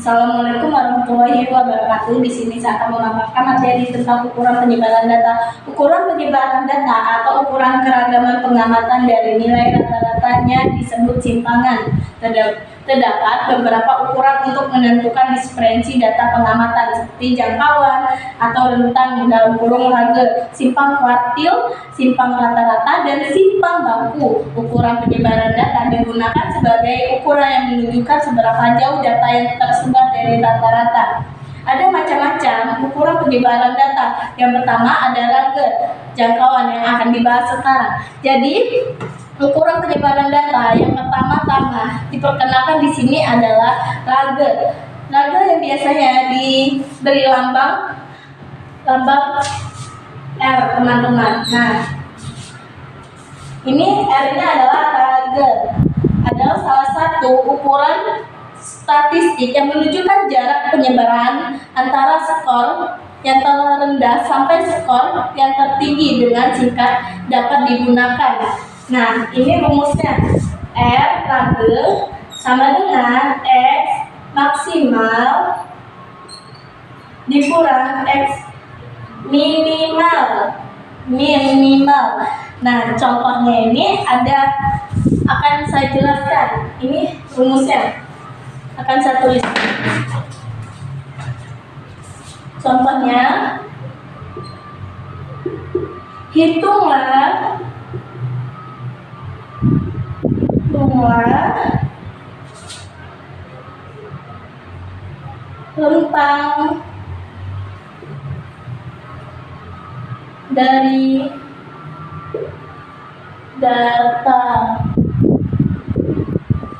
Assalamualaikum warahmatullahi wabarakatuh. Di sini saya akan memaparkan materi tentang ukuran penyebaran data. Ukuran penyebaran data atau ukuran keragaman pengamatan dari nilai rata-ratanya disebut simpangan. Terdapat beberapa ukuran untuk menentukan diferensi data pengamatan seperti jangkauan atau rentang dalam kurung rage, simpang kuartil, simpang rata-rata, dan simpang baku. Ukuran penyebaran data digunakan sebagai ukuran yang menunjukkan seberapa jauh data yang tersebar dari rata-rata. Ada macam-macam ukuran penyebaran data. Yang pertama ada rage, jangkauan yang akan dibahas sekarang. Jadi ukuran penyebaran data yang pertama-tama diperkenalkan di sini adalah rage. Rage yang biasanya diberi lambang R, teman-teman. Nah, ini R-nya adalah rage. Adalah salah satu ukuran statistik yang menunjukkan jarak penyebaran antara skor yang terendah sampai skor yang tertinggi dengan singkat dapat digunakan. Nah, ini rumusnya. R rage sama dengan X maksimal dikurang X minimal. Nah, contohnya ini akan saya jelaskan. Ini rumusnya. Akan saya tulis. Contohnya, hitunglah rentang dari data.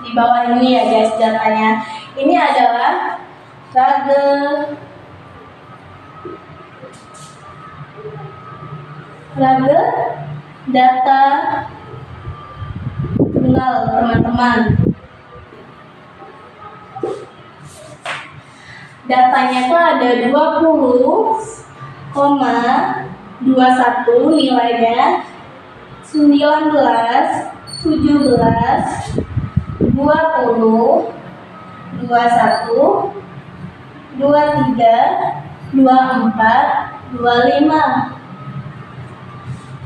Di bawah ini ya guys datanya. Ini adalah rage data tunggal, teman-teman. Datanya itu ada 20,21 nilainya 19, 17, 20, 21, 23, 24, 25.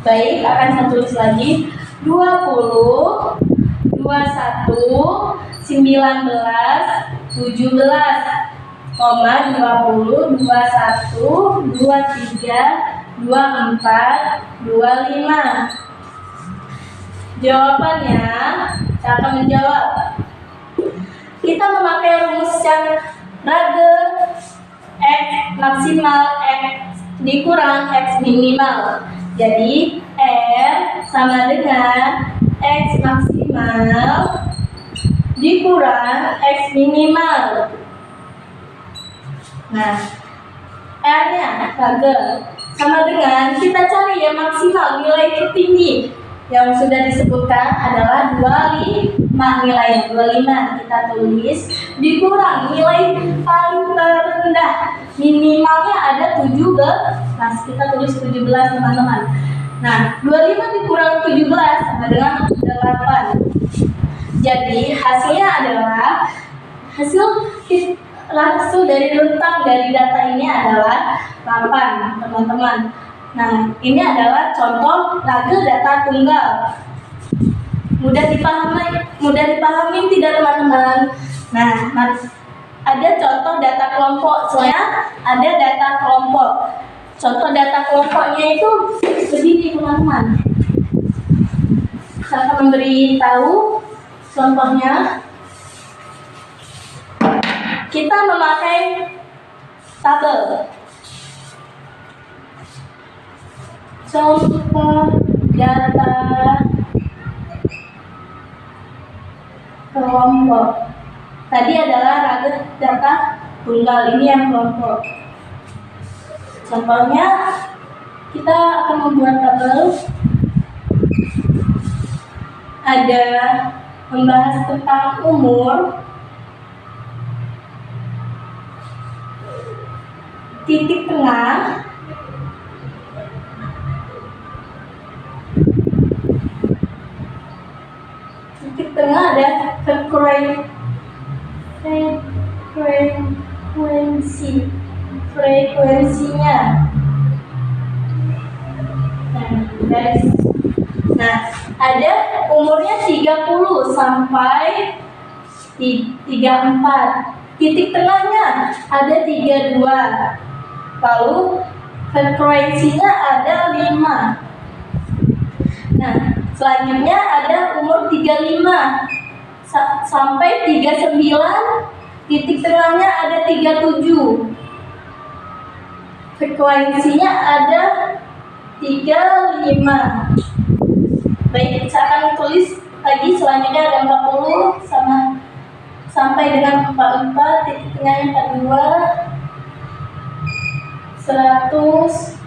Baik, akan saya tulis lagi. 20, 21, 19, 17, 20, 21, 23, 24, 25. Jawabannya, saya akan menjawab. Kita memakai rumus yang rage X maksimal X dikurang X minimal. Jadi R sama dengan X maksimal dikurang X minimal. Nah, R-nya rage sama dengan kita cari yang maksimal, nilai tertinggi yang sudah disebutkan adalah 25, nilai 25 kita tulis dikurang nilai paling terendah, minimalnya ada 17, kita tulis 17 teman-teman. Nah, 25 dikurang 17 sama dengan 8. Jadi hasilnya adalah hasil dari rentang dari data ini adalah 8, teman-teman. Nah, ini adalah contoh rage data tunggal. Mudah dipahami tidak, teman-teman? Nah, ada contoh data kelompok. Soalnya ada data kelompok. Contoh data kelompoknya itu begini, teman-teman. Saya akan memberitahu contohnya. Kita memakai tabel. Contoh data kelompok. Tadi adalah rage data tunggal, ini yang kelompok. Contohnya, kita akan membuat tabel. Ada membahas tentang umur, titik tengah, ada frequency frekuensinya. Nah, ada umurnya 30 sampai 34. Titik tengahnya ada 32. Lalu frekuensinya ada 5. Nah, selanjutnya ada umur 35 sampai 39. Titik tengahnya ada 37. Frekuensinya ada 35. Baik, saya akan tulis lagi. Selanjutnya ada 40 sampai dengan 44. Titik tengahnya 42. 100.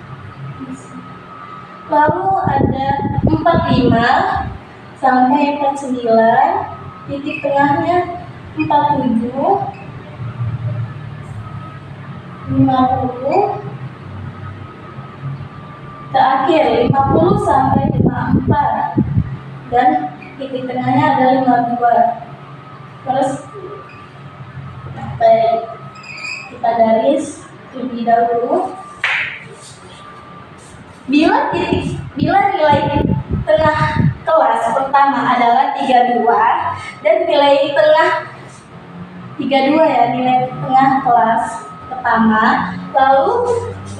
Lalu ada 45 sampai 49. Titik tengahnya 47. 50. Terakhir 50 sampai 54 dan titik tengahnya ada 52. Terus baik, kita garis terlebih dahulu. Bila nilai tengah kelas pertama adalah 32 dan nilai tengah 32 ya, nilai tengah kelas pertama, lalu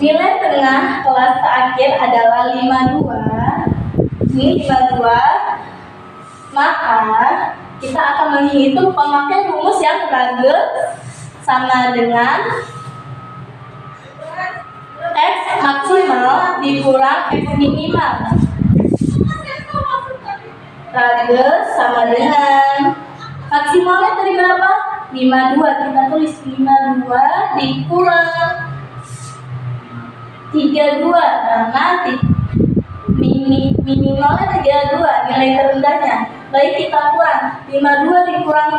nilai tengah kelas terakhir adalah 52. Ini 52, maka kita akan menghitung pemakai rumus yang Rage sama dengan X maksimal dikurang X minimal. Rage sama dengan maksimalnya tadi berapa? 52. Kita tulis 52 dikurang 32 karena minimalnya 32, nilai terendahnya. Baik, kita kurang 52 dikurang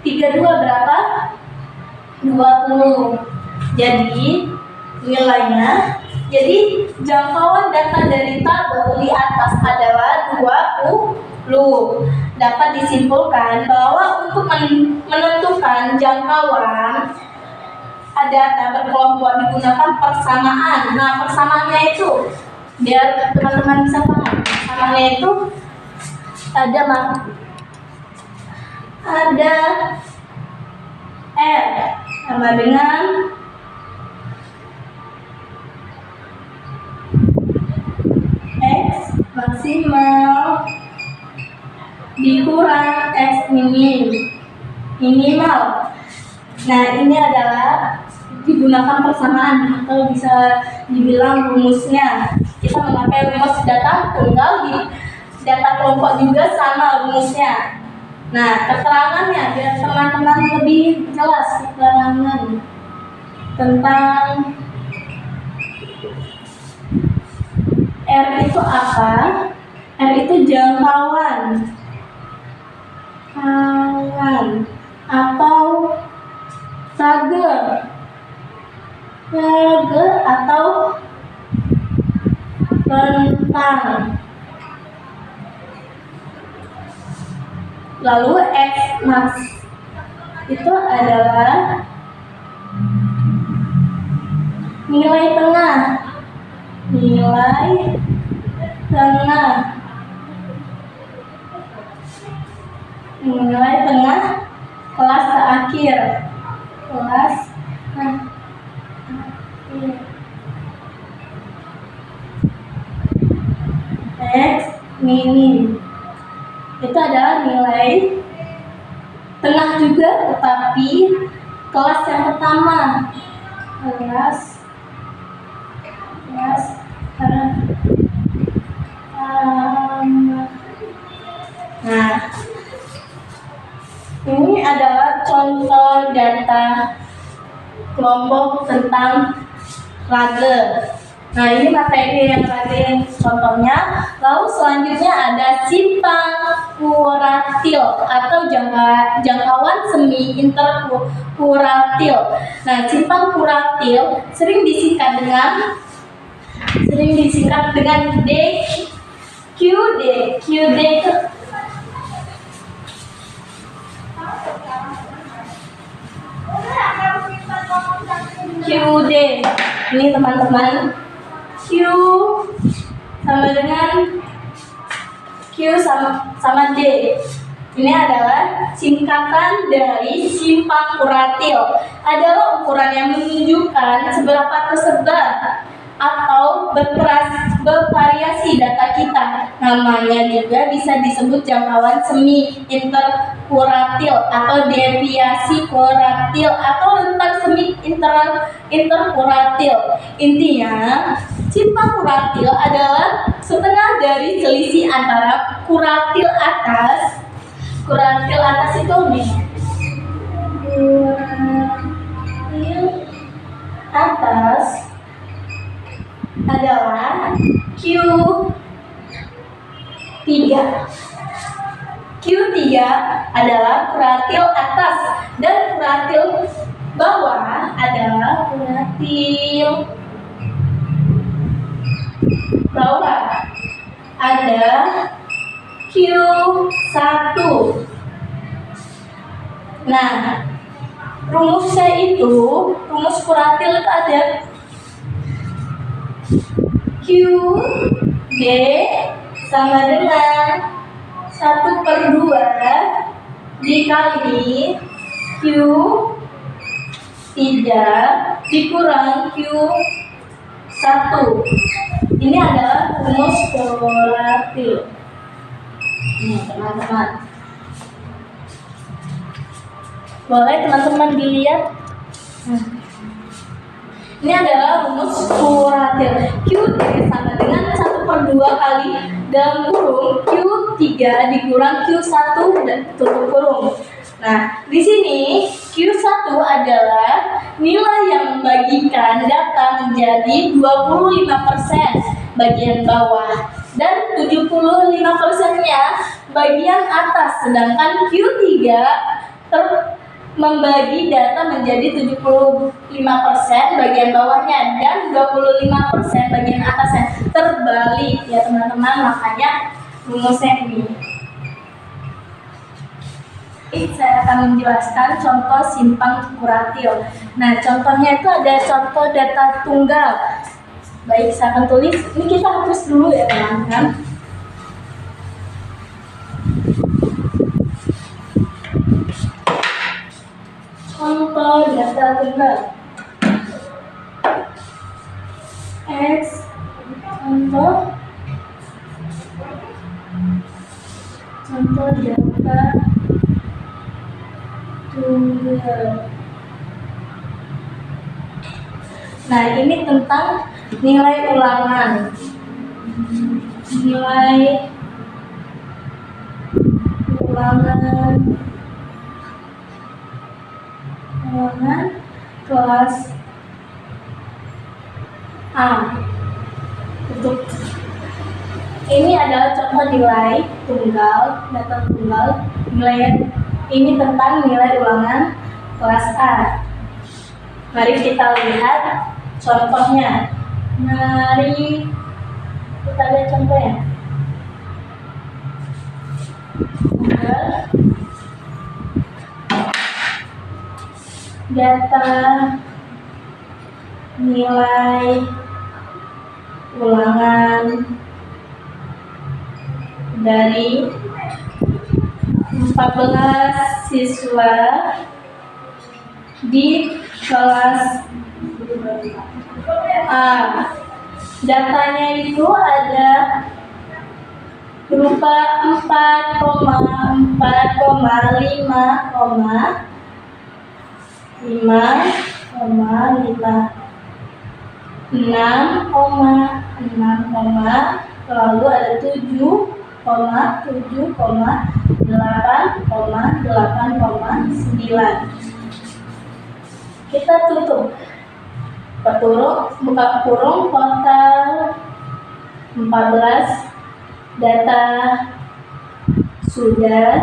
32 berapa? 20. Jadi nilainya, jadi jangkauan data dari tabel di atas adalah 20. Dapat disimpulkan bahwa untuk menentukan jangkauan data berkelompok digunakan persamaan. Nah, persamaannya itu biar teman-teman bisa paham. Persamaannya itu ada R sama dengan X maksimal dikurang X minimal. Nah, ini adalah digunakan persamaan atau bisa dibilang rumusnya. Kita memakai rumus data tunggal, di data kelompok juga sama rumusnya. Nah, keterangannya biar teman-teman lebih jelas keterangan tentang R itu apa? R itu jangkauan atau Rage atau rentang. Lalu X max itu adalah nilai tengah. Nilai tengah kelas terakhir. X minim itu adalah nilai tengah juga, tetapi kelas yang pertama, kelas nah, ini adalah contoh data kelompok tentang Rage. Nah, ini materi yang tadi contohnya. Lalu selanjutnya ada simpang kuratil atau jangkauan semi interkuratil. Nah, simpang kuratil sering disingkat dengan QD itu QD. Ini teman-teman, Q sama dengan Q sama D. Ini adalah singkatan dari simpang kuratil. Adalah ukuran yang menunjukkan seberapa tersebar atau bervariasi data kita. Namanya juga bisa disebut jangkauan semi interkuratil atau deviasi kuratil atau rentang semi interkuratil. Intinya, simpang kuratil adalah setengah dari selisih antara kuratil atas itu nih. Kuratil atas adalah Q3. Q3 adalah kuratil atas dan kuratil bawah adalah kuratil bawah. Ada Q1. Nah, rumusnya itu, rumus kuratil itu ada Q D sama dengan 1/2 dikali Q3 dikurang Q1. Ini adalah rumus kuratil. Nih teman-teman, boleh teman-teman dilihat. Ini adalah rumus kuratil. QD sama dengan 1/2 kali dalam kurung Q3 dikurang Q1 dan tutup kurung. Nah, di sini Q1 adalah nilai yang membagikan data menjadi 25% bagian bawah dan 75%-nya bagian atas, sedangkan Q3 membagi data menjadi 75% bagian bawahnya dan 25% bagian atasnya. Terbalik ya teman-teman, makanya rumusnya ini. Saya akan menjelaskan contoh simpang kuratil. Nah, contohnya itu ada contoh data tunggal. Baik, saya akan tulis. Ini kita hapus dulu ya teman-teman. Contoh data tunggal. X contoh data tunggal. Nah, ini tentang nilai ulangan. Nilai ulangan kelas A. Ini adalah contoh nilai tunggal, data tunggal. Nilai ini tentang nilai ulangan kelas A. Mari kita lihat contohnya. Mari kita lihat contohnya. Data nilai ulangan dari 14 siswa di kelas A. Datanya itu ada berupa 4,5, lalu ada 7,8,9. Kita tutup, buka kurung, total 14 data sudah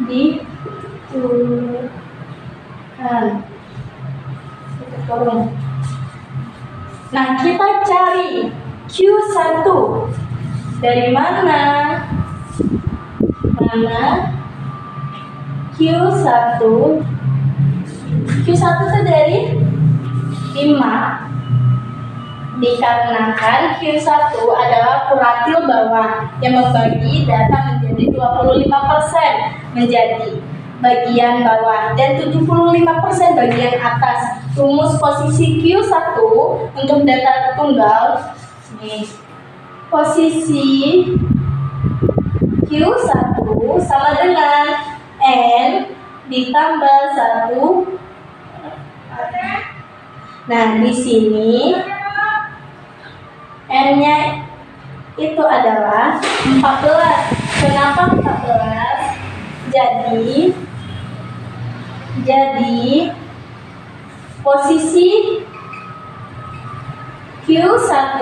diturunkan. Nah, kita cari Q1 dari mana Q1 Q1 itu dari 5, dikarenakan Q1 adalah kuartil bawah yang membagi data menjadi 25% menjadi bagian bawah dan 75% bagian atas. Rumus posisi Q1 untuk data tunggal ini. Posisi Q1 sama dengan N ditambah 1. Nah, di sini N-nya itu adalah 14. Kenapa 14? Jadi posisi Q1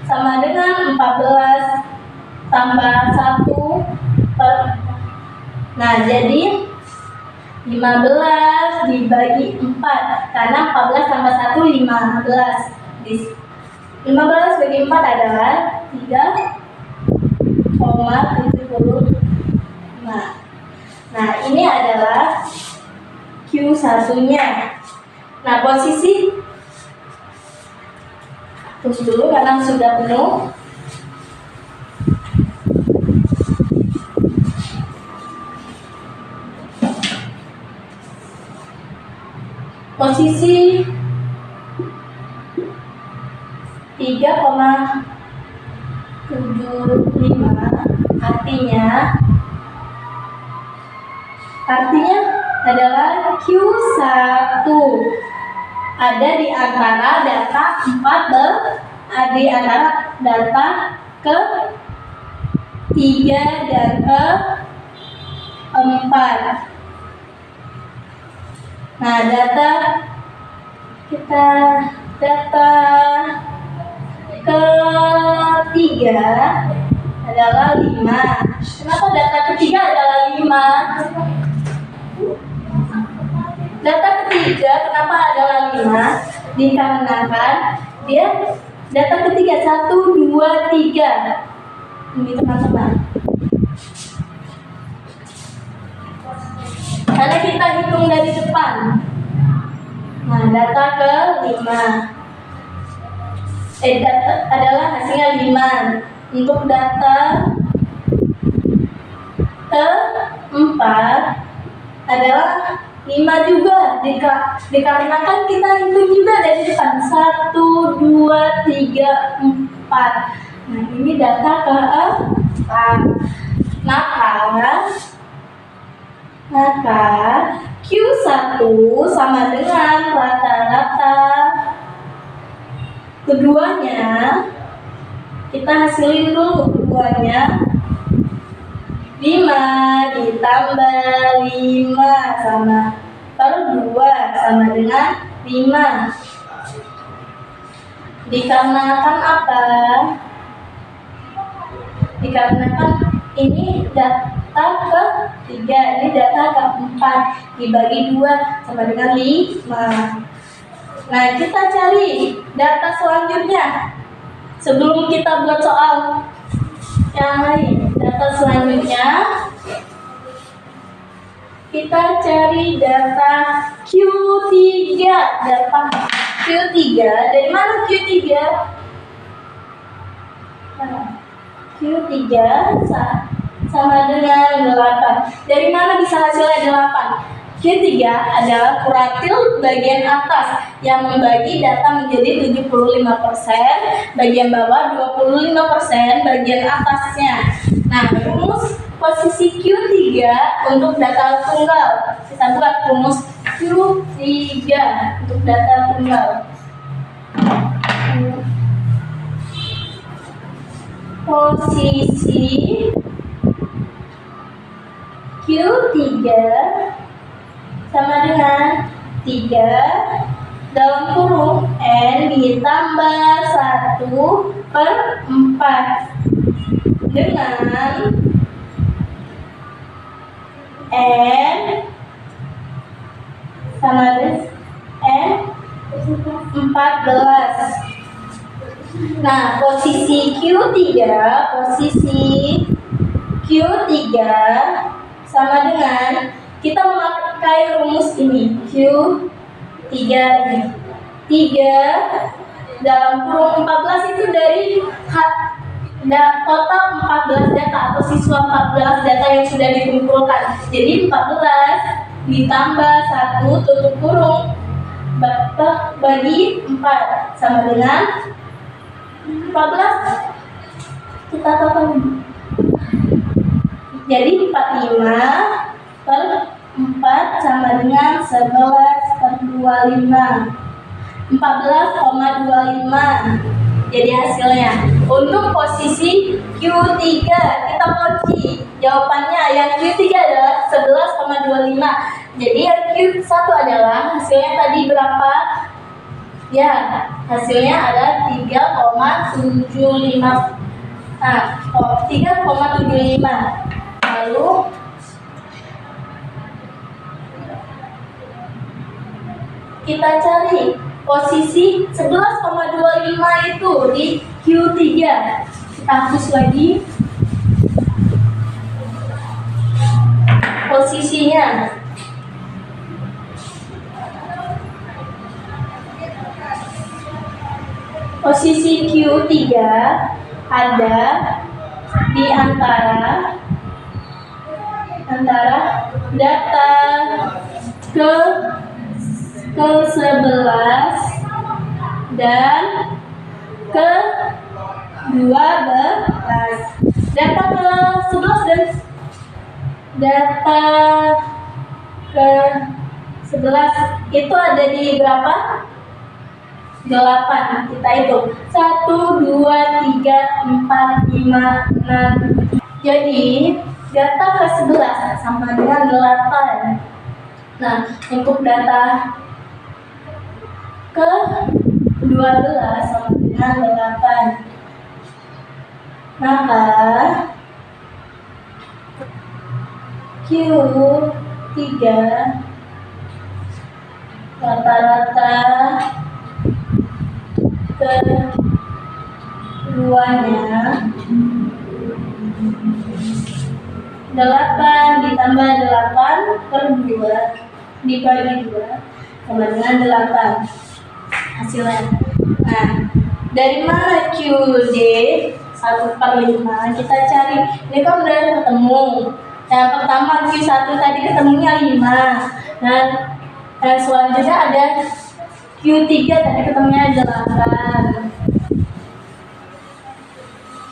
sama dengan 14 tambah 1 per. Nah, jadi 15 dibagi 4 karena 14 tambah 1 15. 15 bagi 4 adalah 3,75. Nah, ini adalah Q1-nya. Nah, posisi terus dulu karena sudah penuh. Posisi 3,75 artinya adalah Q1 ada di antara data 4 di antara data ke 3 dan ke 4. Nah, data ketiga adalah 5. Kenapa data ketiga adalah 5? Data ketiga kenapa adalah 5? Dikarenakan dia data ketiga 1, 2, 3. Ini teman-teman. Karena kita hitung dari depan. Nah, data ke-5. Data adalah hasilnya 5. Untuk data ke-4 adalah 5 juga. Dikarenakan kita hitung juga dari depan. 1, 2, 3, 4. Nah, ini data ke-4. Maka Q1 sama dengan rata-rata keduanya. Kita hasilin dulu keduanya. 5 ditambah 5 sama per 2 sama dengan 5. Dikarenakan apa? Dikarenakan ini data ke-3, ini data ke-4 dibagi 2 sama dengan 5. Nah, kita cari data selanjutnya sebelum kita buat soal yang lain. Data selanjutnya kita cari data Q3. Data Q3 dari mana Q3? Q3 sama dengan 8. Dari mana bisa hasilnya 8? Q3 adalah kuartil bagian atas yang membagi data menjadi 75%, bagian bawah 25%, bagian atasnya. Nah, rumus posisi Q3 untuk data tunggal. Kita buat rumus Q3 untuk data tunggal. Posisi Q3 sama dengan 3 dalam kurung N ditambah 1 per 4 dengan N sama dengan N 14. Nah, posisi Q3 sama dengan kita memakai rumus ini Q3 ini. 3 dalam kurung 14 itu dari total 14 data atau siswa 14 data yang sudah dikumpulkan. Jadi 14 ditambah 1 tutup kurung bagi 4 sama dengan 14. Kita total. Jadi 45 per 4 sama dengan 11 per 25. 14,25. Jadi hasilnya untuk posisi Q3 kita kunci jawabannya. Yang Q3 adalah 11,25. Jadi yang Q1 adalah hasilnya tadi berapa? Ya, hasilnya adalah 3,75. 3,75. Lalu kita cari posisi 11,25 itu di Q3. Kita hapus lagi posisinya. Posisi Q3 ada di antara data ke-11 dan ke-12. Data ke-11 dan data ke-11 itu ada di berapa? 8. Kita hitung 1, 2, 3, 4, 5, 6. Jadi data ke-11 sama dengan 8. Nah, untuk data ke-12 sama dengan 8. Maka Q3 rata-rata keduanya 8 ditambah 8 per 2 dibagi 2 sama dengan 8 hasilnya. Nah, dari mana QD 1/5 kita cari. Ini kan udah ketemu. Yang pertama Q1 tadi ketemunya 5. Dan selanjutnya ada Q3 tadi ketemunya 8.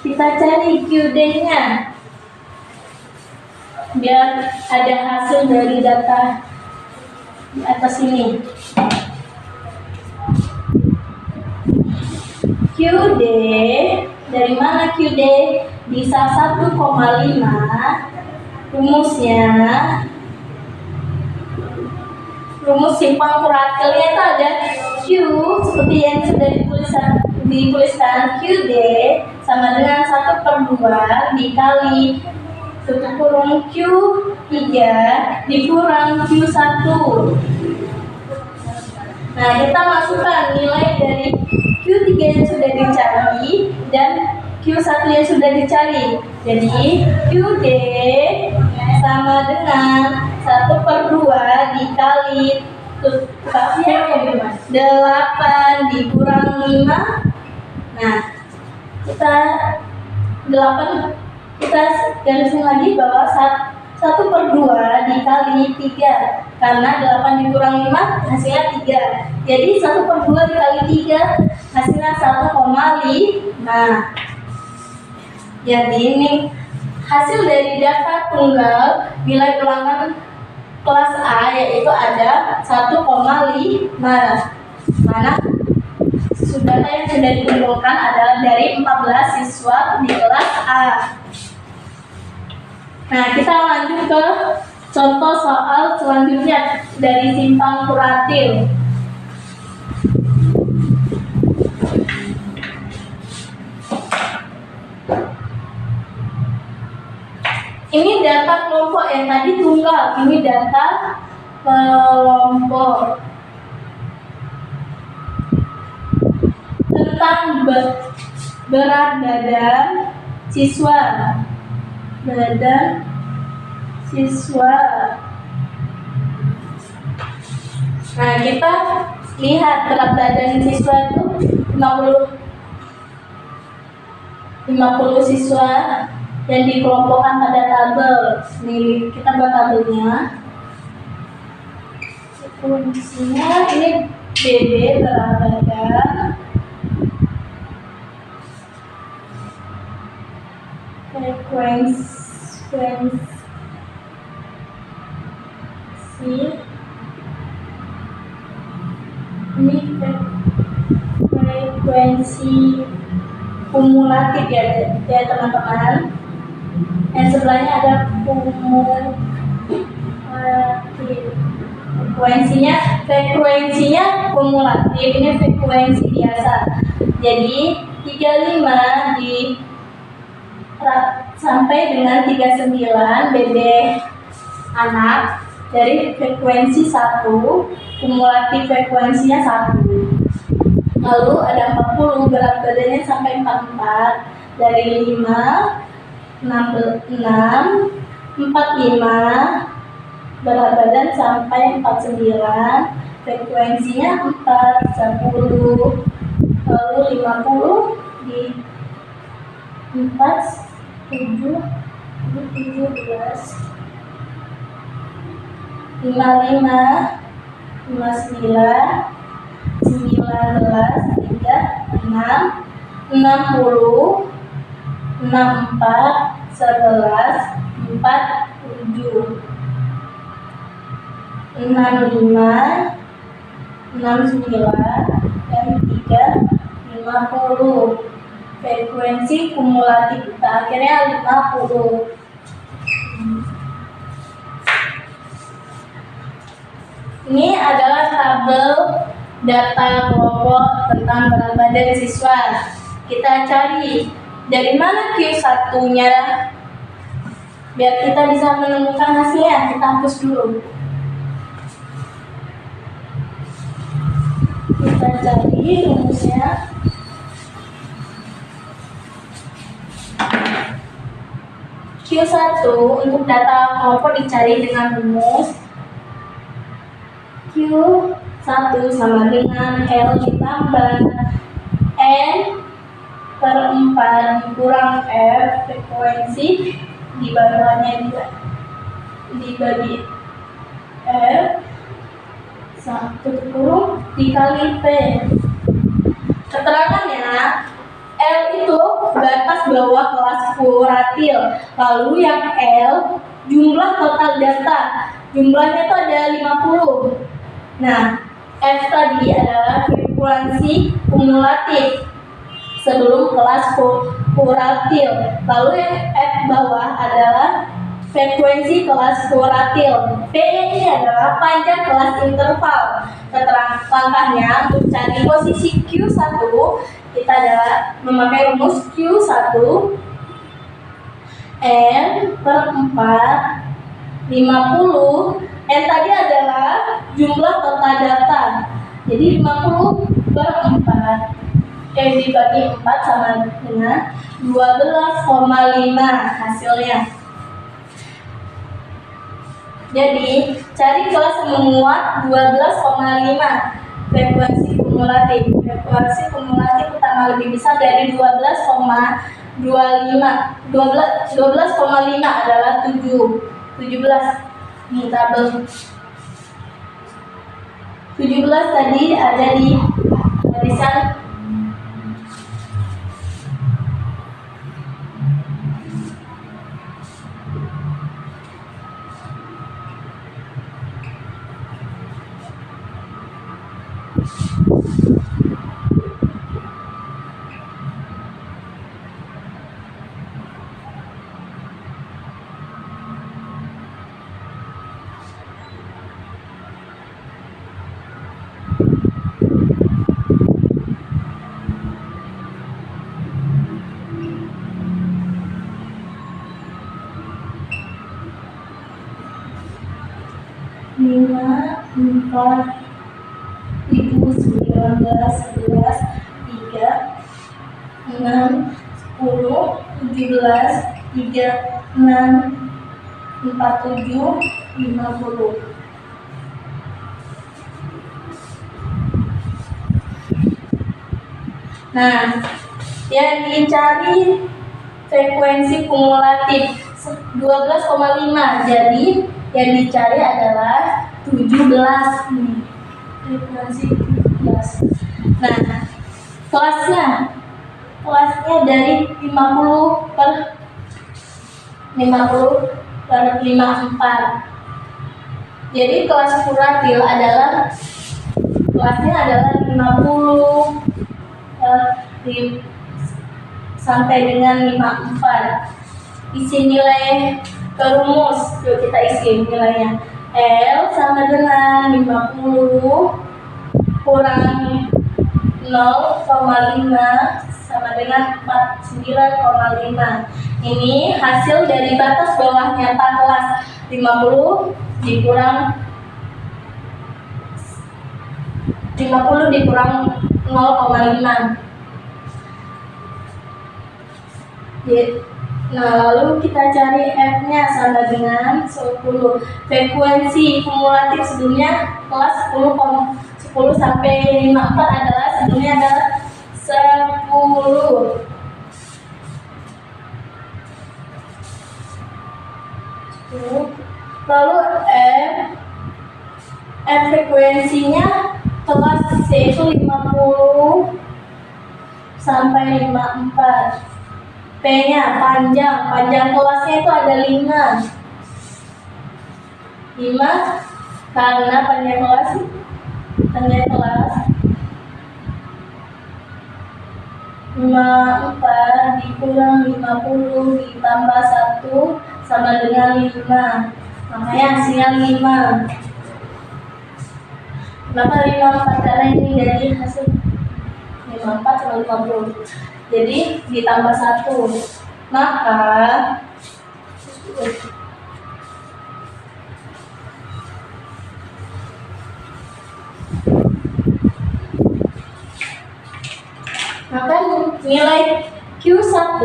Kita cari QD-nya biar ada hasil dari data di atas ini. QD dari mana QD? Bisa 1,5. Rumus simpang kuartilnya itu ada Q seperti yang sudah dituliskan QD sama dengan 1/2 dikali tutup kurung Q3 dikurang Q1. Nah, kita masukkan nilai dari Q3 yang sudah dicari dan Q1 yang sudah dicari. Jadi QD sama dengan 1/2 dikali 8 dikurang 5. Nah, kita garisin lagi bahwa 1/2 dikali 3 karena 8 dikurang 5 hasilnya 3. Jadi 1/2 dikali 3 hasilnya 1,5. Jadi ini hasil dari data tunggal nilai ulangan kelas A yaitu ada 1,5. Mana data yang sudah dikumpulkan adalah dari 14 siswa di kelas A. Nah, kita lanjut ke contoh soal selanjutnya dari simpang kuartil. Ini data kelompok yang tadi tunggal, ini data kelompok. Tentang berat badan siswa. Nah, kita lihat berat badan siswa itu 50 siswa yang dikelompokkan pada tabel. Nih, kita buat tabelnya. Fungsinya ini BB berat badan, frekuensi ini frekuensi kumulatif ya teman-teman. Yang sebelahnya ada kumulatif. Frekuensinya kumulatif, ini frekuensi biasa. Jadi 35 sampai dengan 39 BB anak dari frekuensi 1, kumulatif frekuensinya 1. Lalu ada 40 berat badannya sampai 44 dari 5, 6, 45 berat badan sampai 49, frekuensinya 4, 10, lalu 50 di 4, 7, 17, 55, 59, 19, 36, 60, 64, 11, 47, 65, 69, dan 50. Frekuensi kumulatif kita akhirnya 50. Ini adalah tabel data kelompok tentang berat badan siswa. Kita cari dari mana Q1-nya biar kita bisa menemukan hasilnya. Kita hapus dulu. Kita cari rumusnya. Q1 untuk data kelompok dicari dengan rumus Q1 sama dengan L ditambah N per 4 dikurang F frekuensi di bawahnya dibagi F 1 kurung dikali P. Keterangannya L itu batas bawah kelas kuratil. Lalu yang L jumlah total data. Jumlahnya itu ada 50. Nah, F tadi adalah frekuensi kumulatif sebelum kelas kuratil. Lalu yang F bawah adalah frekuensi kelas kuratil. P ini adalah panjang kelas interval. Keterangan langkahnya untuk cari posisi Q1 kita adalah memakai rumus Q1 N per 4 50. N tadi adalah jumlah total data. Jadi 50 per 4 dibagi 4 sama dengan 12,5 hasilnya. Jadi cari kelas menguat 12,5 frekuensi kumulatif. Frekuensi kumulatif pertama lebih besar dari 12,25. 12,5 adalah 17. Ini tabel 17 tadi ada di barisan lima, 4, 19, 11, 3, 6, 10, 17, 36, 47, 50. Nah, yang dicari frekuensi kumulatif 12,5. Jadi yang dicari adalah 17 nih. Frekuensi 17. Nah, kelasnya dari 50 per 54. Jadi kelas kuratil kelasnya adalah 50 sampai dengan 54. Isi nilai ke rumus. Yuk kita isi nilainya. L sama dengan 50 kurang 0,5 sama dengan 49,5. Ini hasil dari batas bawah nyata kelas. 50 dikurang 0,5. Nah, lalu kita cari F-nya sama dengan 10. Frekuensi kumulatif sebelumnya kelas 10 sampai 54 adalah sebelumnya adalah 10. Lalu F frekuensinya kelas C itu 50 sampai 54. P-nya panjang kelasnya itu ada 5 karena panjang kelas 54 dikurang 50 ditambah 1 sama dengan 5. Makanya hasilnya 5. Kenapa 54? Karena ini dari hasil 54 sama 50. Jadi ditambah 1. Maka nilai Q1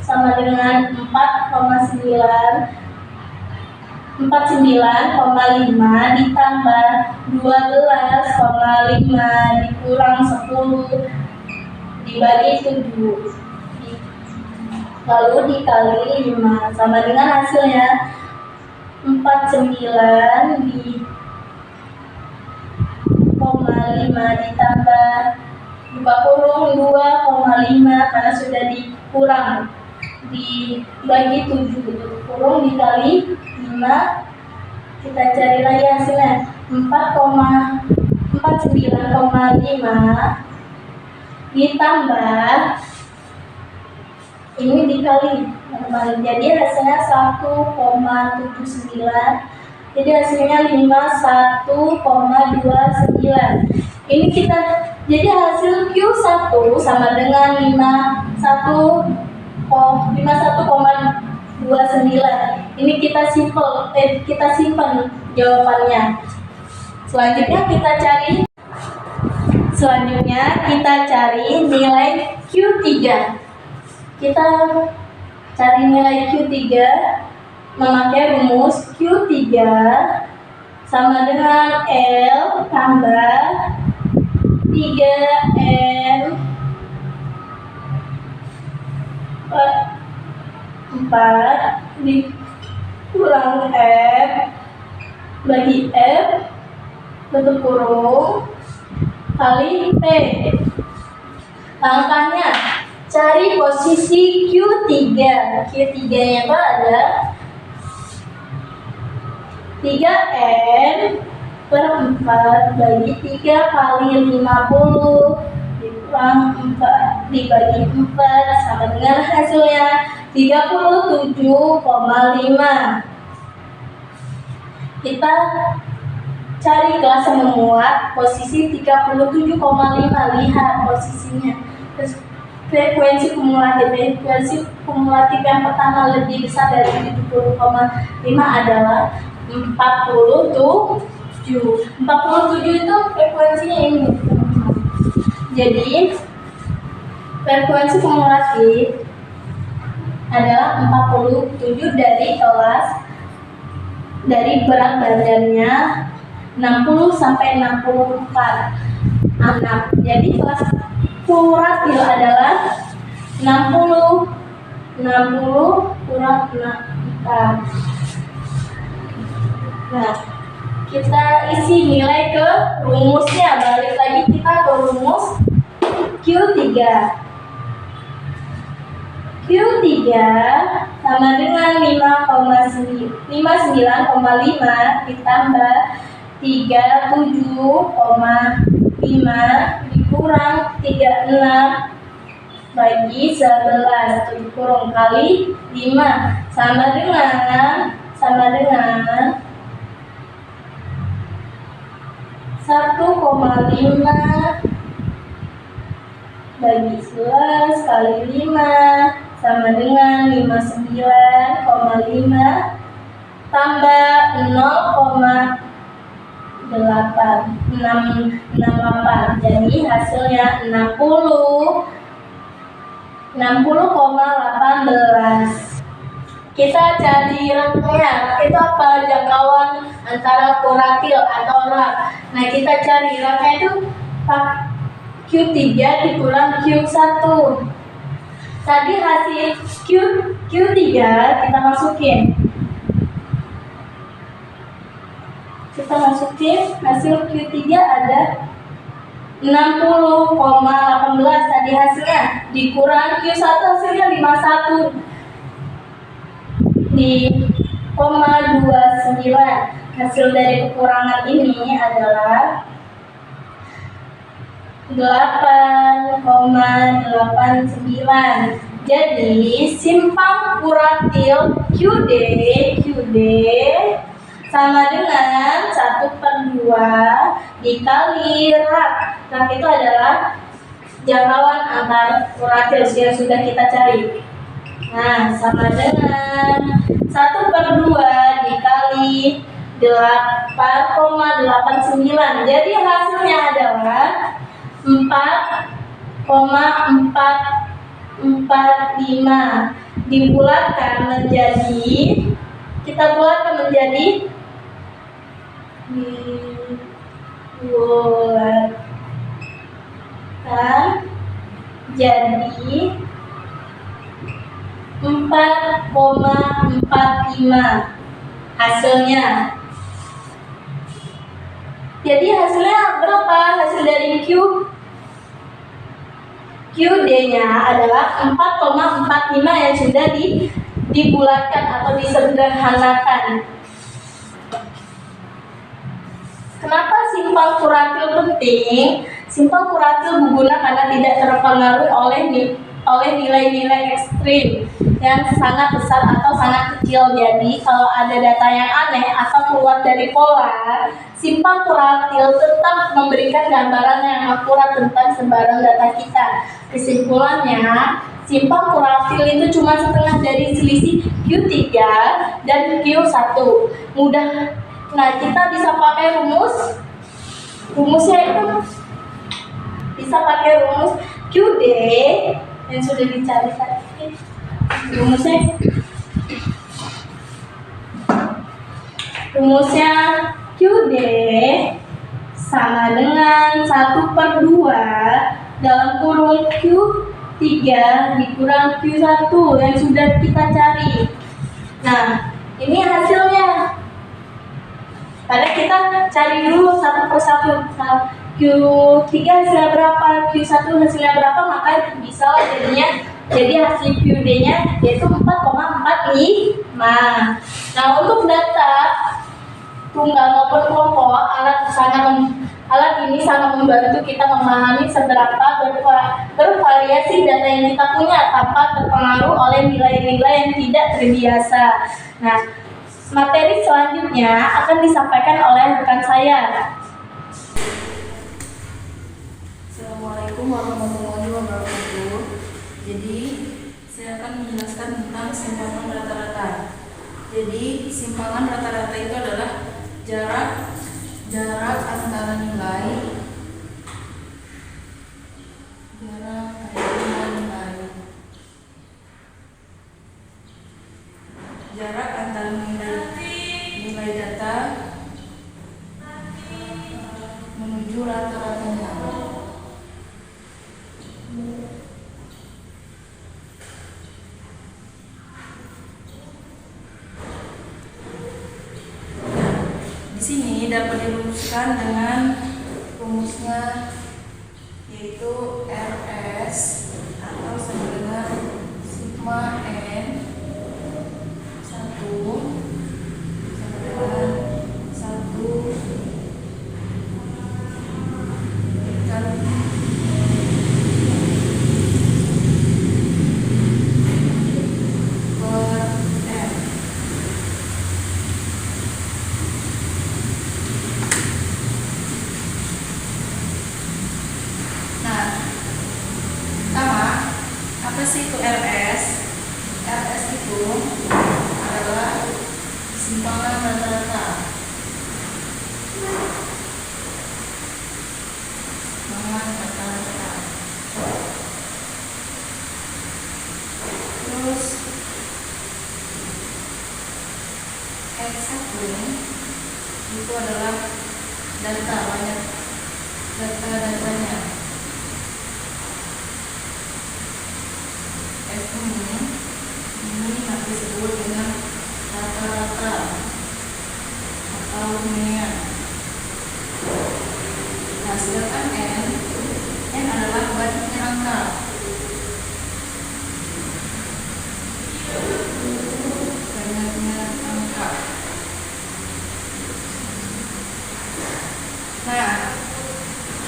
sama dengan 49,5 ditambah 12,5 dikurang 10 dibagi 7 lalu dikali 5 sama dengan hasilnya 49,5 ditambah buka kurung 2,5 karena sudah dikurang dibagi 7 kurung dikali 5. Kita cari lagi hasilnya 49,5 ditambah ini dikali jadi hasilnya 1,79. Jadi hasilnya 51,29. Ini kita jadi hasil Q1 sama dengan 51,29. Ini kita simpan jawabannya. Selanjutnya kita cari nilai Q3. Kita cari nilai Q3 memakai rumus Q3 sama dengan L tambah 3M 4 dikurang F bagi F tutup kurung kali P. Langkahnya cari posisi Q3. Q3-nya itu ada 3M per 4 bagi 3 kali 50 dikurang 4 dibagi 4 sama dengan hasilnya 37,5. Kita cari kelas yang memuat posisi 37,5. Lihat posisinya. Frekuensi kumulatif yang pertama lebih besar dari 70,5 adalah 47. 47 itu frekuensinya ini. Jadi frekuensi kumulatif adalah 47 dari berat badannya 60 sampai 64 anak. Jadi kelas kuratil adalah 60 kurang 6. Nah, kita isi nilai ke rumusnya. Balik lagi kita ke rumus Q3. Q3 sama dengan 59,5 ditambah 37,5 dikurang 36 bagi 11 dikurang kali 5 sama dengan 1,5 bagi 11 kali 5 sama dengan 59,5 tambah 0,68. Jadi hasilnya 60,18. Kita cari rangkanya. Itu apa? Jangkauan antara kuratil atau rak. Nah, kita cari rangkanya itu Q3 dikurang Q1. Tadi hasil Q3 kita masukin. Hasil Q3 ada 60,18 tadi hasilnya, dikurang Q1 hasilnya 51 di 0,29. Hasil dari kekurangan ini adalah 8,89. Jadi simpang kuratil QD sama dengan 1/2 dikali rak. Rak itu adalah jangkauan antar kuratil yang sudah kita cari. Nah, sama dengan 1/2 dikali 8,89. Jadi hasilnya adalah 4,445 dibulatkan menjadi, kita bulatkan menjadi jadi 4,45 hasilnya. Jadi hasilnya berapa? Hasil dari QD-nya adalah 4,45 yang sudah dibulatkan atau disederhanakan. Kenapa simpang kuratil penting? Simpang kuratil berguna karena tidak terpengaruh oleh nilai-nilai ekstrim yang sangat besar atau sangat kecil. Jadi kalau ada data yang aneh atau keluar dari pola, simpang kuratil tetap memberikan gambaran yang akurat tentang sebaran data kita. Kesimpulannya, simpang kuratil itu cuma setengah dari selisih Q3 dan Q1. Mudah. Nah, kita bisa pakai rumusnya itu bisa pakai rumus QD yang sudah dicari tadi. Rumusnya QD sama dengan 1/2 dalam kurung Q3 dikurang Q1 yang sudah kita cari. Nah, ini hasilnya. Pada kita cari dulu satu persatu. Q3 hasilnya berapa, Q1 hasilnya berapa, maka bisa jadinya. Jadi hasil QD-nya yaitu 4,45. Nah, untuk data tunggal maupun kelompok, alat ini sangat membantu kita memahami seberapa bervariasi data yang kita punya tanpa terpengaruh oleh nilai-nilai yang tidak terbiasa. Nah, materi selanjutnya akan disampaikan oleh rekan saya. Assalamualaikum warahmatullahi wabarakatuh. Jadi, saya akan menjelaskan tentang simpangan rata-rata. Jadi, simpangan rata-rata itu adalah jarak antara nilai nilai data menuju rata-ratanya. dapat dirumuskan dengan rumusnya, yaitu RS atau sama dengan sigma N 1 sama dengan 1 kali apa sih itu RS? RS itu adalah simpangan rata-rata. Simpangan rata-rata. Terus X1 itu adalah data, banyak data-datanya. Ini nanti disebut dengan rata-rata atau mean. Nah, sedangkan N adalah banyaknya angka. Banyaknya angka. Nah,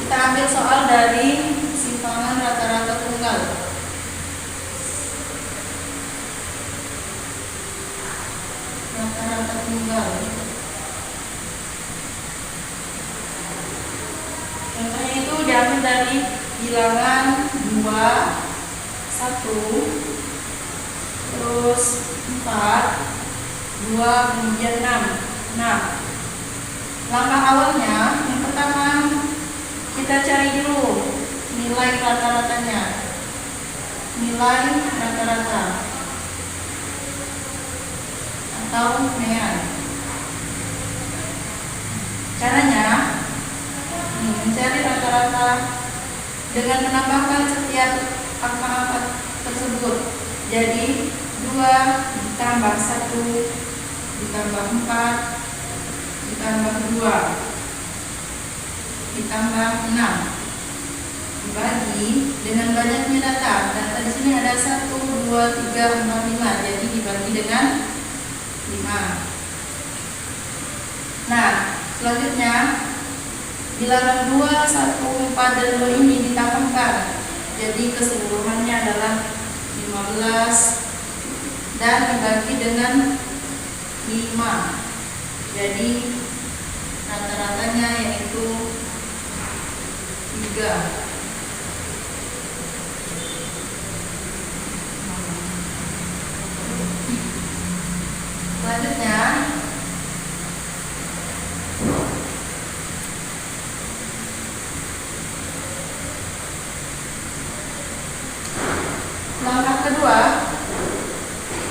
kita ambil soal dari simpangan rata-rata tunggal. Rata-rata tunggal. Contohnya itu diambil dari bilangan 2, 1, terus 4, 2, kemudian 6. Nah, langkah awalnya yang pertama kita cari dulu nilai rata-ratanya. Nilai rata-rata atau mean. Caranya mencari rata-rata dengan menambahkan setiap angka-angka tersebut. Jadi 2 ditambah 1 ditambah 4 ditambah 2 ditambah 6 dibagi dengan banyaknya data. Data di sini ada 1, 2, 3, 4, 5. Jadi dibagi dengan 5. Nah, selanjutnya bilangan 2, 1, 4, dan 2 ini ditambahkan. Jadi keseluruhannya adalah 15 dan dibagi dengan 5. Jadi rata-ratanya yaitu 3. Selanjutnya langkah kedua,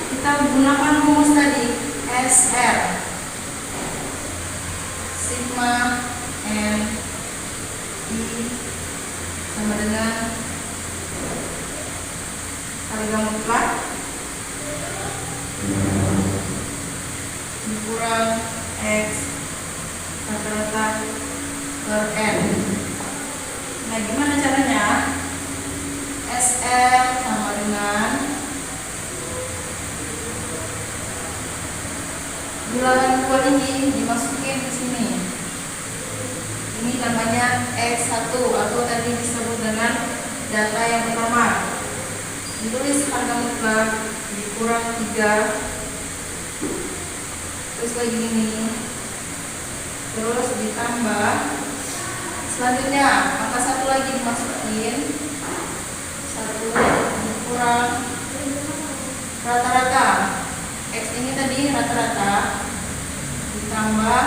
kita gunakan rumus tadi SR, sigma N I sama dengan harga mutlak dikurang X rata-rata per N. Nah, gimana caranya? SR sama dengan bilangan 2 ini dimasukin ke sini. Ini namanya X1 atau tadi disebut dengan data yang pertama. Ditulis harga mutlak dikurang 3, terus lagi ini, terus ditambah. Selanjutnya angka 1 lagi dimasukin, 1 dikurang rata-rata. X ini tadi rata-rata ditambah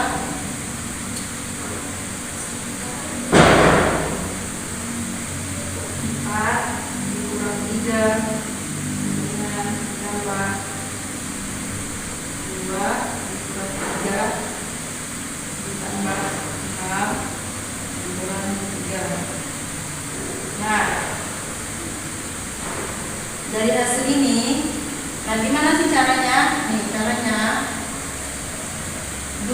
4 dikurang 3 dengan tambah 2 dikurang 3 ditambah 6 dikurang 3. Nah, dari hasil ini, nah gimana sih caranya? Nih caranya,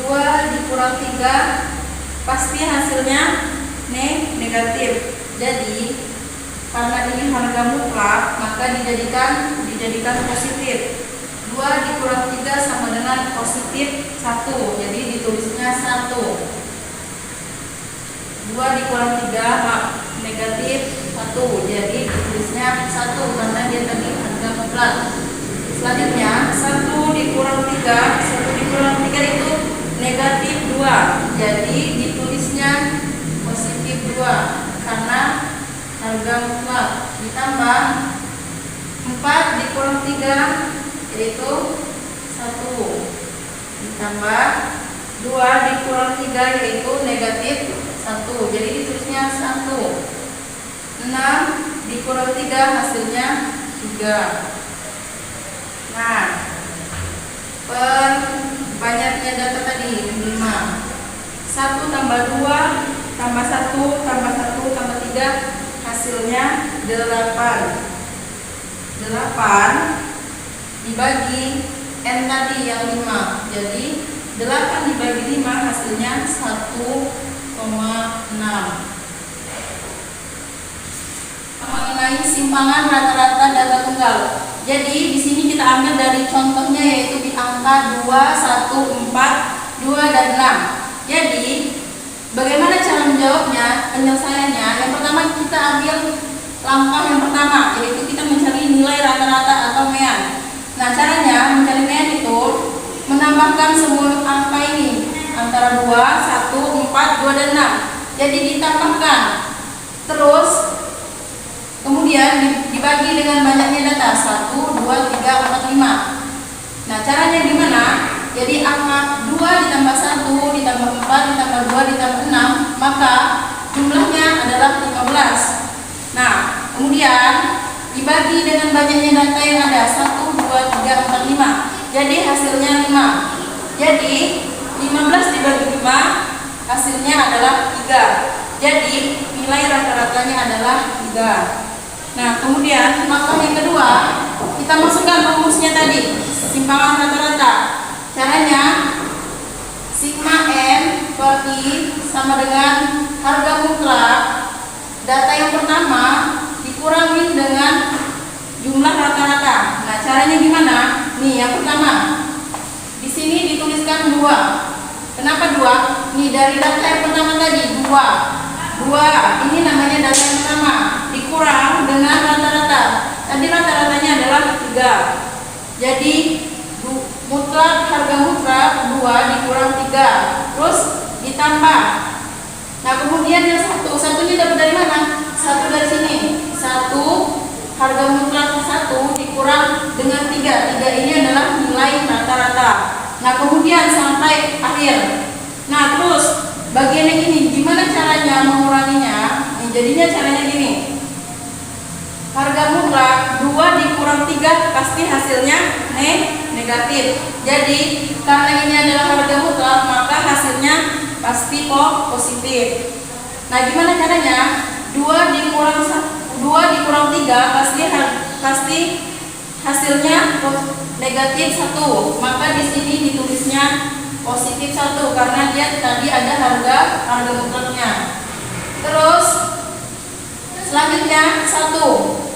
2 dikurang 3 pasti hasilnya negatif. Jadi karena ini harga mutlak maka dijadikan positif. 2 dikurang 3 sama dengan positif 1, jadi ditulisnya 1. 2 dikurang 3 negatif 1, jadi ditulisnya 1 karena dia tadi harga mutlak. Selanjutnya 1 dikurang 3 itu negatif 2, jadi ditulisnya positif 2 karena harga mutlak. Ditambah 4 dikurang 3 yaitu 1, ditambah 2 dikurang 3 yaitu negatif 1, jadi ditulisnya 1. 6 dikurang 3 hasilnya 3. Nah, banyaknya data tadi 5. 1 tambah 2 tambah 1 tambah 1 tambah 3 hasilnya 8. 8 dibagi N tadi yang 5, jadi 8 dibagi 5 hasilnya 1,6. Mengenai simpangan rata-rata data tunggal. Jadi di sini kita ambil dari contohnya yaitu di angka 2, 1, 4, 2 dan 6. Jadi bagaimana cara menjawabnya, penyelesaiannya? Yang pertama kita ambil langkah yang pertama yaitu kita mencari nilai rata-rata atau mean. Nah, caranya mencari mean itu menambahkan semua angka ini antara 2, 1, 4, 2 dan 6. Jadi ditambahkan. Terus kemudian dibagi dengan banyaknya data 1, 2, 3, 4, 5. Nah, caranya gimana? Jadi angka 2 ditambah 1 ditambah 4 ditambah 2 ditambah 6, maka jumlahnya adalah 15. Nah, kemudian dibagi dengan banyaknya data yang ada 1, 2, 3, 4, 5. Jadi hasilnya 5. Jadi 15 dibagi 5 hasilnya adalah 3. Jadi nilai rata-ratanya adalah 3. Nah, kemudian langkah yang kedua, kita masukkan rumusnya tadi, simpangan rata-rata. Caranya sigma N per I sama dengan harga mutlak data yang pertama dikurangi dengan jumlah rata-rata. Nah, caranya gimana? Nih, yang pertama di sini dituliskan 2. Kenapa 2? Nih, dari data yang pertama tadi 2. Ini namanya data yang pertama dikurang dengan rata-rata. Tadi rata-ratanya adalah 3. Jadi mutlak, harga mutlak 2 dikurang 3. Terus ditambah. Nah, kemudian yang satunya dapat dari mana? 1 dari sini. 1 harga mutlak 1 dikurang dengan 3. 3 ini adalah nilai rata-rata. Nah, kemudian sampai akhir. Nah, terus bagian yang ini gimana caranya menguranginya? Nih, jadinya caranya gini. Harga mutlak 2 dikurang 3 pasti hasilnya negatif. Jadi karena ini adalah harga mutlak maka hasilnya pasti positif. Nah, gimana caranya? 2 dikurang 3 pasti hasilnya negatif 1. Maka di sini ditulisnya positif 1 karena dia tadi ada harga mutlaknya. Terus selanjutnya 1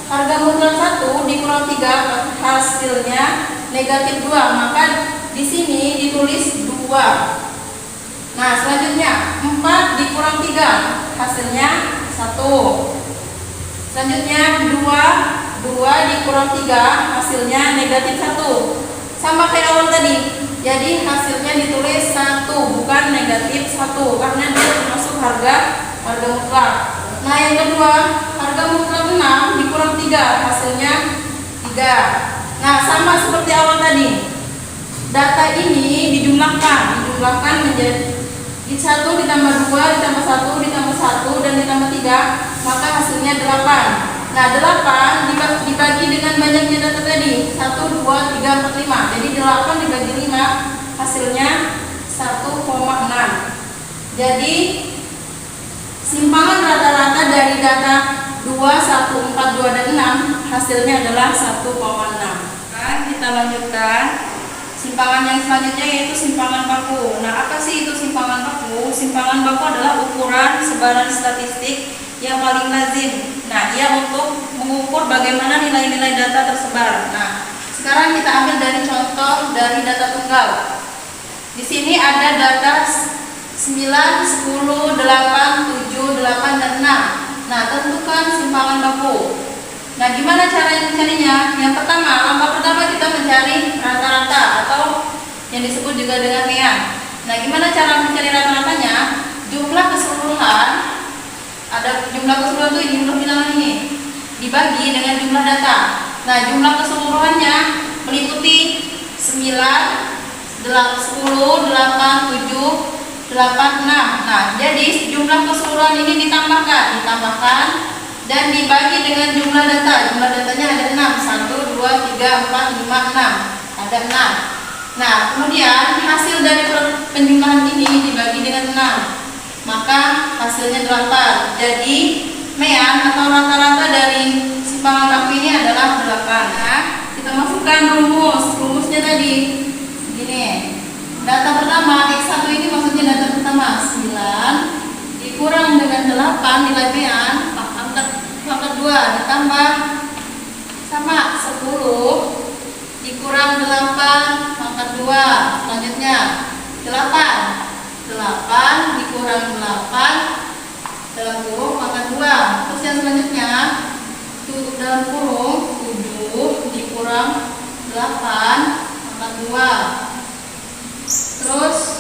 harga mutlak 1 dikurang 3 hasilnya negatif 2, maka di sini ditulis 2. Nah, selanjutnya 4 dikurang 3 hasilnya 1. Selanjutnya 2 dikurang 3 hasilnya negatif 1. Sama kayak awal tadi. Jadi hasilnya ditulis 1 bukan negatif 1 karena dia termasuk harga mutlak. Nah, yang kedua, harga mutlak 6 dikurang 3 hasilnya 3. Nah, sama seperti awal tadi. Data ini dijumlahkan menjadi 1 ditambah 2 ditambah 1 ditambah 1 dan ditambah 3, maka hasilnya 8. Nah, 8 dibagi dengan banyaknya data tadi 1, 2, 3, 4, 5. Jadi 8 dibagi 5 hasilnya 1,6. Jadi simpangan rata-rata dari data 2, 1, 4, 2, dan 6 hasilnya adalah 1,6. Kita lanjutkan simpangan yang selanjutnya yaitu simpangan baku. Nah, apa sih itu simpangan baku? Simpangan baku adalah ukuran sebaran statistik yang paling lazim. Nah, ia untuk mengukur bagaimana nilai-nilai data tersebar. Nah, sekarang kita ambil dari contoh dari data tunggal. Di sini ada data 9, 10, 8, 7, 8, dan 6. Nah, tentukan simpangan baku. Nah, gimana cara mencarinya? Yang pertama, langkah pertama kita mencari rata-rata atau yang disebut juga dengan mean. Nah, gimana cara mencari rata-ratanya? Jumlah keseluruhan, ada jumlah keseluruhan itu jumlah bilangan ini dibagi dengan jumlah data. Nah, jumlah keseluruhannya meliputi 9, 10, 8, 7, 8, 6. Nah, jadi jumlah keseluruhan ini ditambahkan dan dibagi dengan jumlah data. Jumlah datanya ada 6. 1, 2, 3, 4, 5, 6. Ada 6. Nah, kemudian hasil dari penjumlahan ini dibagi dengan 6. Maka hasilnya 8. Jadi, mean atau rata-rata dari simpangan baku ini adalah 8. Nah, kita masukkan rumusnya tadi. Gini. Data pertama, X1 ini maksudnya data pertama 9 dikurang dengan 8 nilai mean, pangkat 2 ditambah sama 10 dikurang 8 pangkat 2. Selanjutnya 8 dikurang 8 dalam kurung pangkat 2. Terus yang selanjutnya dalam kurung 7 dikurang 8 pangkat 2. Terus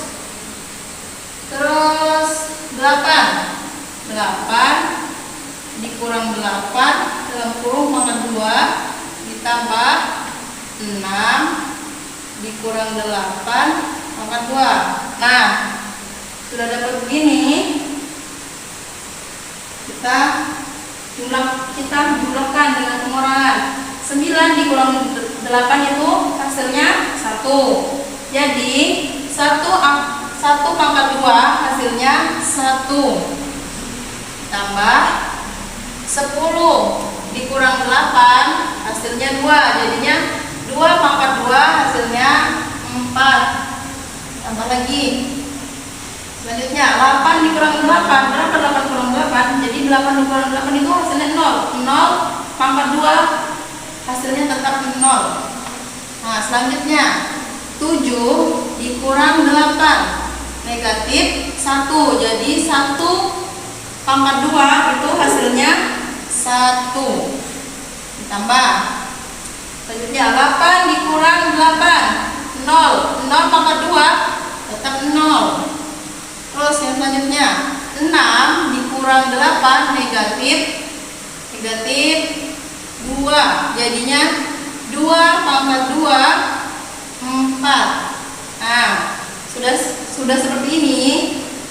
8 dikurang 8 dalam kurung pangkat 2 ditambah 6 dikurang 8 pangkat 2. Nah, sudah dapat begini, kita jumlahkan dengan pengurangan. 9 dikurang 8 itu hasilnya 1. Jadi 1 pangkat 2 hasilnya 1 tambah 10 dikurang 8 hasilnya 2. Jadinya 2 pangkat 2 hasilnya 4. Tambah lagi. Selanjutnya 8 dikurang 8. Berapa 8 kurang 8? Jadi 8 dikurang 8 itu hasilnya 0. 0 pangkat 2 hasilnya tetap 0. Nah, selanjutnya 7 dikurang 8 negatif 1. Jadi 1 pangkat 2 itu hasilnya 1 ditambah. Selanjutnya 8 dikurang 8 0 pangkat 2 tetap 0. Terus yang selanjutnya 6 dikurang 8 negatif 2. Jadinya 2 pangkat 2 4. Nah, sudah seperti ini.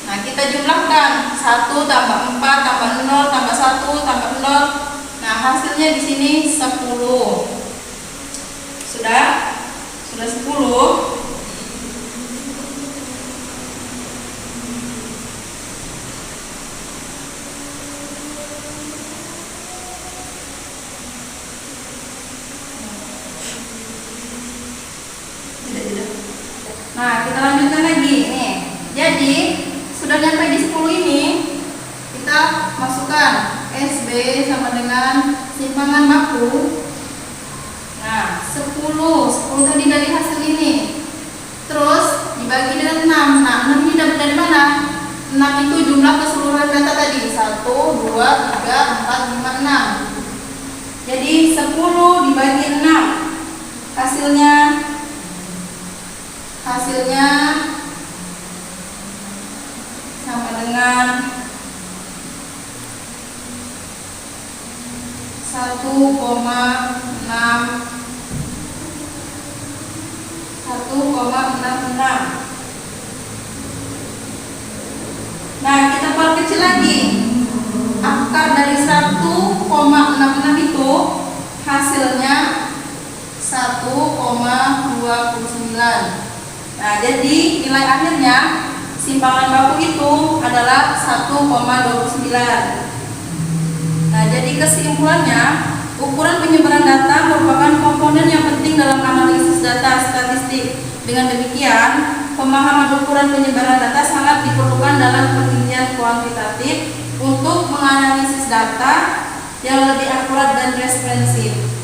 Nah, kita jumlahkan 1 tambah 4 tambah 0 tambah 1 tambah 0. Nah, hasilnya di sini 10. Sudah 10. Nah, kita lanjutkan lagi nih. Jadi sudah nyampe di 10 ini, kita masukkan SB sama dengan simpangan baku. Nah, 10 tadi dari hasil ini. Terus dibagi dengan 6. Nah, 6 ini dapat dari mana? 6 itu jumlah keseluruhan data tadi. 1, 2, 3, 4, 5, 6. Jadi 10 dibagi 6. Hasilnya sama dengan 1,66. Nah, kita perkecil lagi. Akar dari 1,66 itu hasilnya 1,29. Nah, jadi nilai akhirnya simpangan baku itu adalah 1,29. Nah, jadi kesimpulannya, ukuran penyebaran data merupakan komponen yang penting dalam analisis data statistik Jadi dengan demikian, pemahaman ukuran penyebaran data sangat diperlukan dalam penelitian kuantitatif untuk menganalisis data yang lebih akurat dan responsif.